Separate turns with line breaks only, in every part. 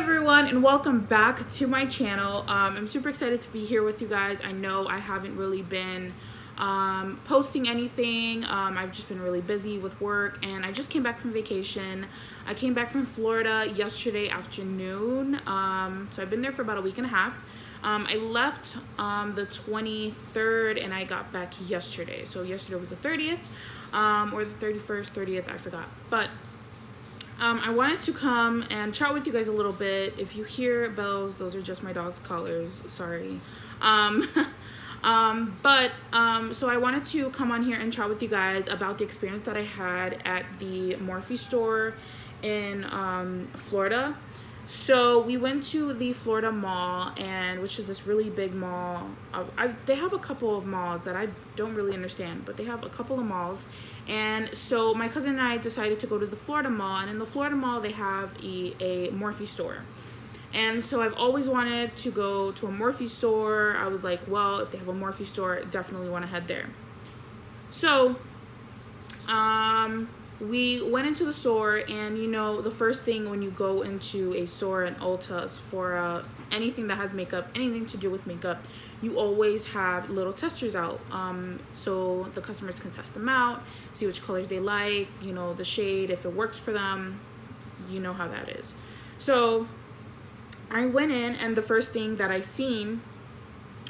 everyone, and welcome back to my channel. I'm super excited to be here with you guys. I know I haven't really been posting anything. I've just been really busy with work, and I just came back from vacation. I came back from Florida yesterday afternoon, so I've been there for about a week and a half. I left the 23rd and I got back yesterday. So yesterday was the 30th or the 31st, 30th, I forgot. But I wanted to come and chat with you guys a little bit. If you hear bells, those are just my dog's collars. Sorry. So I wanted to come on here and chat with you guys about the experience that I had at the Morphe store in Florida. So we went to the Florida Mall, and which is this really big mall. They have a couple of malls that I don't really understand, but they have a couple of malls. And so my cousin and I decided to go to the Florida Mall, and in the Florida Mall they have a Morphe store. And so I've always wanted to go to a Morphe store. I was like, well, if they have a Morphe store, I definitely want to head there. So we went into the store, and you know, the first thing when you go into a store in Ulta's for anything that has makeup, anything to do with makeup, you always have little testers out, so the customers can test them out, see which colors they like, you know, the shade, if it works for them. You know how that is. So I went in, and the first thing that I seen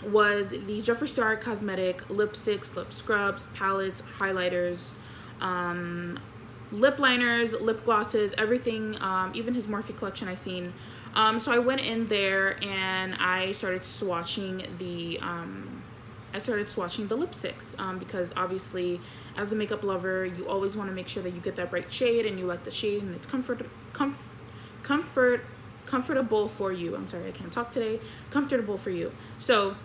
was the Jeffree Star cosmetic lipsticks, lip scrubs, palettes, highlighters, lip liners, lip glosses, everything, even his Morphe collection I seen. So I went in there and I started swatching the lipsticks, because obviously as a makeup lover, you always want to make sure that you get that right shade and you like the shade and it's comfortable for you. I'm sorry, I can't talk today. Comfortable for you. So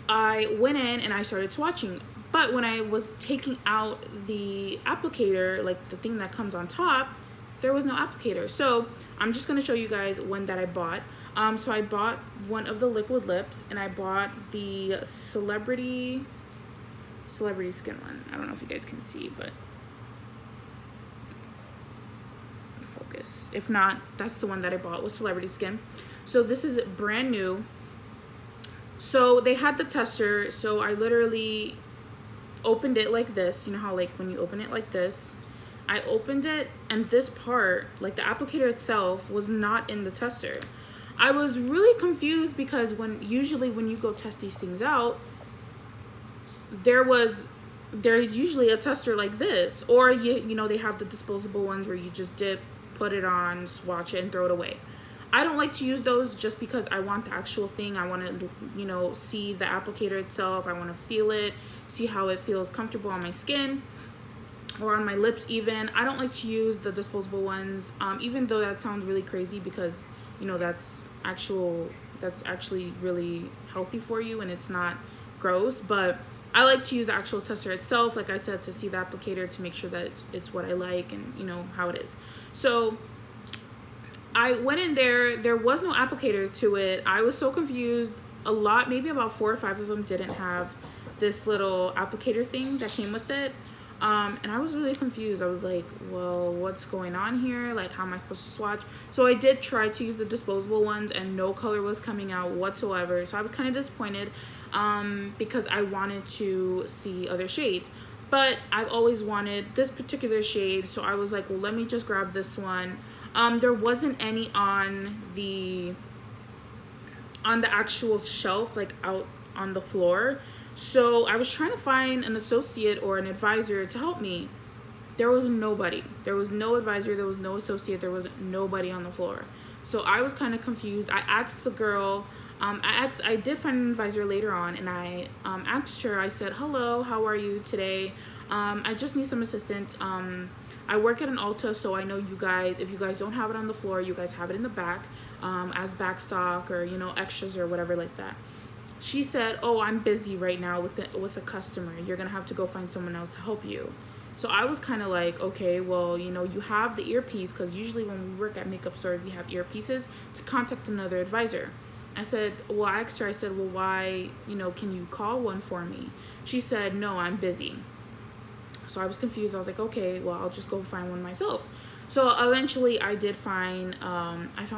I went in and I started swatching. But when I was taking out the applicator, like the thing that comes on top, there was no applicator. So I'm just gonna show you guys one that I bought. So I bought one of the liquid lips, and I bought the celebrity skin one. I don't know if you guys can see, but focus. If not, that's the one that I bought, was celebrity skin. So this is brand new. So they had the tester, so I literally opened it like this. You know how like when you open it like this, I opened it, and this part, like the applicator itself, was not in the tester. I was really confused because usually when you go test these things out, there's usually a tester like this, or you know, they have the disposable ones where you just dip, put it on, swatch it, and throw it away. I don't like to use those just because I want the actual thing. I want to, you know, see the applicator itself. I want to feel it, see how it feels comfortable on my skin or on my lips even. I don't like to use the disposable ones, even though that sounds really crazy because, you know, that's actually really healthy for you and it's not gross. But I like to use the actual tester itself, like I said, to see the applicator, to make sure that it's what I like and, you know, how it is. So I went in there was no applicator to it. I was so confused. Maybe about 4 or 5 of them didn't have this little applicator thing that came with it. And I was really confused. I was like, well, what's going on here? Like, how am I supposed to swatch? So I did try to use the disposable ones, and no color was coming out whatsoever. So I was kind of disappointed, because I wanted to see other shades. But I've always wanted this particular shade, so I was like, well, let me just grab this one. There wasn't any on the actual shelf, like out on the floor. So I was trying to find an associate or an advisor to help me. There was nobody. There was no advisor. There was no associate. There was nobody on the floor. So I was kind of confused. I asked the girl. I did find an advisor later on, and I asked her. I said, "Hello, how are you today? I just need some assistance. I work at an Ulta, so I know you guys, if you guys don't have it on the floor, you guys have it in the back, as back stock or, you know, extras or whatever like that." She said, "Oh, I'm busy right now with a customer. You're gonna have to go find someone else to help you." So I was kind of like, okay, well, you know, you have the earpiece, because usually when we work at makeup stores, we have earpieces to contact another advisor. I said, well, I asked her, I said, well, why, you know, can you call one for me? She said, no, I'm busy. So I was confused. I was like, okay, well, I'll just go find one myself. So eventually I found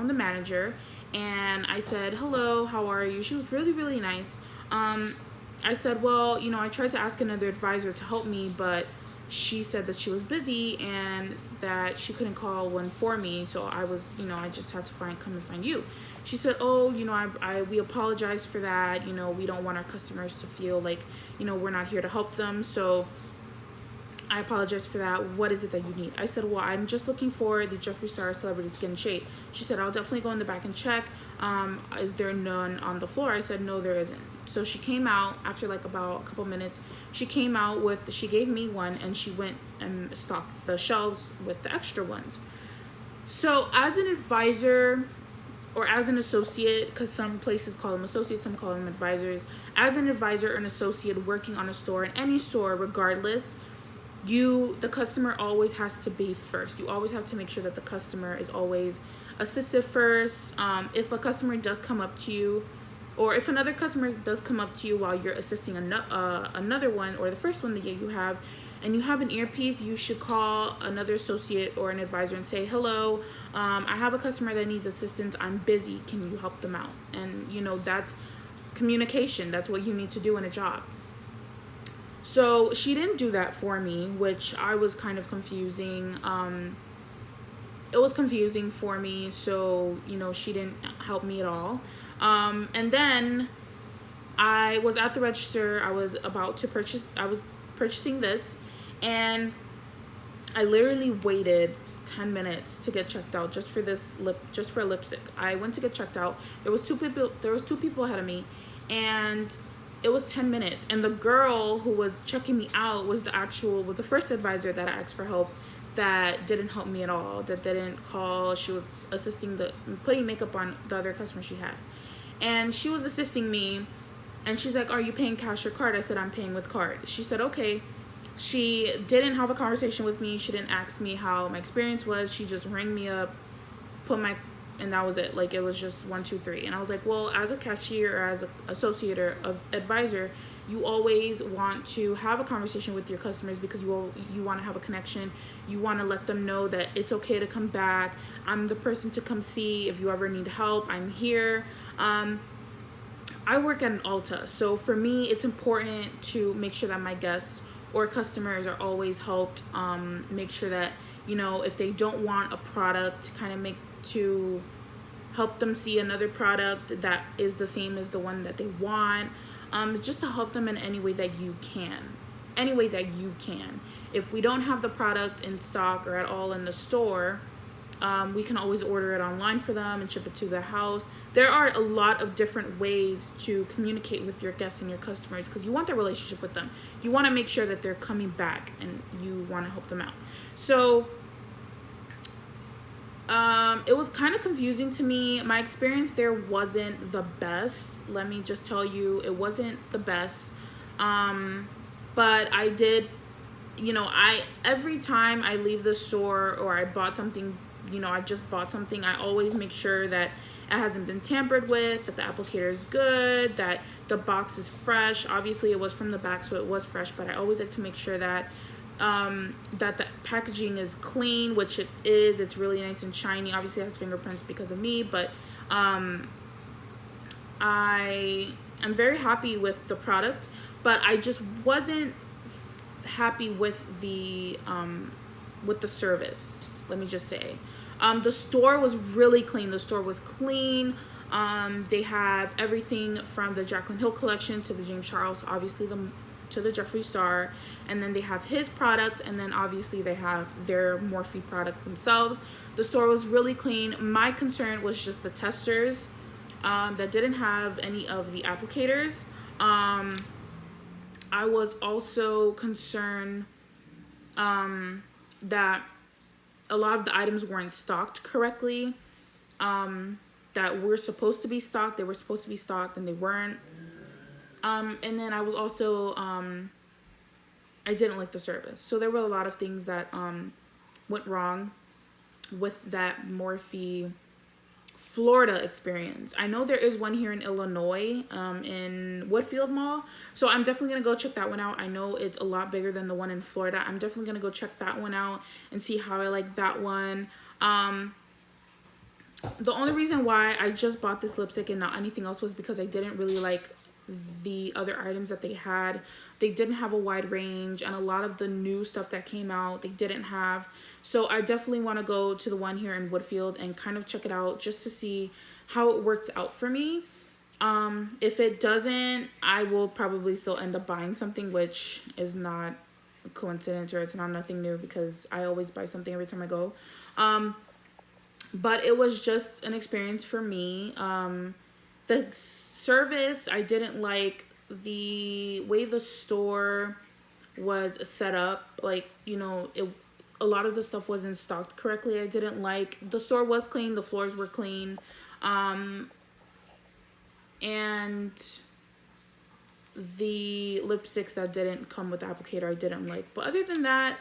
the manager, and I said, hello, how are you? She was really, really nice. I said, well, I tried to ask another advisor to help me, but she said that she was busy and that she couldn't call one for me. So I was, I just had to come and find you. She said, oh, we apologize for that. We don't want our customers to feel like, we're not here to help them. So I apologize for that. What is it that you need? I said, well, I'm just looking for the Jeffree Star Celebrity Skin Shade. She said, I'll definitely go in the back and check. Is there none on the floor? I said, no, there isn't. So she came out after like about a couple minutes. She gave me one, and she went and stocked the shelves with the extra ones. So as an advisor, or as an associate, because some places call them associates, some call them advisors. As an advisor or an associate working on a store, in any store, regardless, the customer always has to be first. You always have to make sure that the customer is always assisted first. If a customer does come up to you, or if another customer does come up to you while you're assisting another one, or the first one that you have, and you have an earpiece, you should call another associate or an advisor and say, hello, I have a customer that needs assistance. I'm busy. Can you help them out? And, that's communication. That's what you need to do in a job. So she didn't do that for me, which I was kind of confusing. It was confusing for me. So, she didn't help me at all. And then I was at the register. I was purchasing this, and I literally waited 10 minutes to get checked out just for a lipstick. I went to get checked out. There was two people ahead of me, and it was 10 minutes. And the girl who was checking me out was the first advisor that I asked for help, that didn't help me at all, that didn't call. She was putting makeup on the other customer she had. And she was assisting me, and she's like, are you paying cash or card? I said, I'm paying with card. She said, okay. She didn't have a conversation with me. She didn't ask me how my experience was. She just rang me up, and that was it. Like, it was just 1, 2, 3. And I was like, well, as a cashier or as an associate or advisor, you always want to have a conversation with your customers, because you want to have a connection. You want to let them know that it's okay to come back. I'm the person to come see. If you ever need help, I'm here. I work at an Ulta, so for me, it's important to make sure that my guests or customers are always helped. Make sure that, if they don't want a product, to help them see another product that is the same as the one that they want. Just to help them in any way that you can. If we don't have the product in stock or at all in the store, we can always order it online for them and ship it to their house. There are a lot of different ways to communicate with your guests and your customers, because you want that relationship with them. You want to make sure that they're coming back, and you want to help them out. So it was kind of confusing to me. My experience there wasn't the best. Let me just tell you, it wasn't the best. But I did, every time I leave the store or I bought something, I just bought something, I always make sure that it hasn't been tampered with, that the applicator is good, that the box is fresh. Obviously, it was from the back, so it was fresh, but I always like to make sure that that the packaging is clean, which it is. It's really nice and shiny. Obviously, it has fingerprints because of me, but I am very happy with the product, but I just wasn't happy with the service. Let me just say, the store was really clean. The store was clean. They have everything from the Jaclyn Hill collection to the James Charles, obviously to the Jeffree Star, and then they have his products, and then obviously they have their Morphe products themselves. The store was really clean. My concern was just the testers that didn't have any of the applicators. I was also concerned that a lot of the items weren't stocked correctly, that were supposed to be stocked. They were supposed to be stocked and they weren't. And then I was also, I didn't like the service. So there were a lot of things that went wrong with that Morphe Florida experience. I know there is one here in Illinois, in Woodfield Mall. So I'm definitely going to go check that one out. I know it's a lot bigger than the one in Florida. I'm definitely going to go check that one out and see how I like that one. The only reason why I just bought this lipstick and not anything else was because I didn't really like the other items that they had. They didn't have a wide range, and a lot of the new stuff that came out they didn't have. So I definitely want to go to the one here in Woodfield and kind of check it out just to see how it works out for me. If it doesn't, I will probably still end up buying something, which is not a coincidence, or it's not nothing new because I always buy something every time I go. But it was just an experience for me. The service, I didn't like the way the store was set up. Like, you know, a lot of the stuff wasn't stocked correctly. I didn't like, the store was clean, the floors were clean, and the lipsticks that didn't come with the applicator I didn't like. But other than that,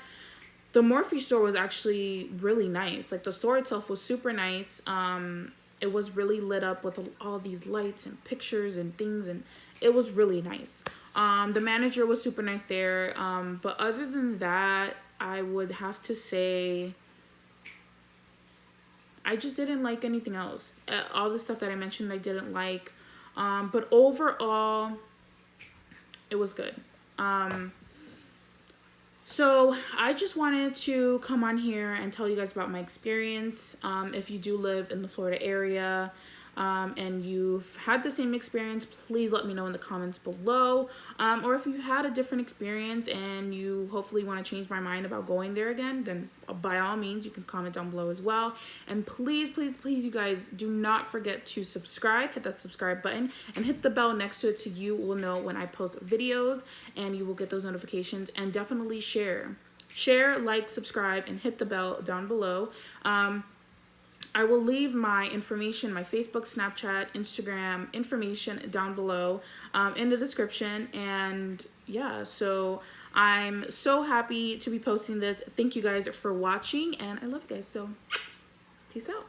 the Morphe store was actually really nice. Like, the store itself was super nice. It was really lit up with all these lights and pictures and things, and it was really nice. The manager was super nice there. But other than that, I would have to say I just didn't like anything else. All the stuff that I mentioned I didn't like. But overall, it was good. So I just wanted to come on here and tell you guys about my experience. If you do live in the Florida area, and you've had the same experience, please let me know in the comments below. Or if you've had a different experience and you hopefully want to change my mind about going there again, then by all means, you can comment down below as well. And please, please, please, you guys, do not forget to subscribe. Hit that subscribe button and hit the bell next to it so you will know when I post videos and you will get those notifications. And definitely share, like, subscribe, and hit the bell down below. I will leave my information, my Facebook, Snapchat, Instagram information down below in the description. And yeah, so I'm so happy to be posting this. Thank you guys for watching, and I love you guys. So peace out.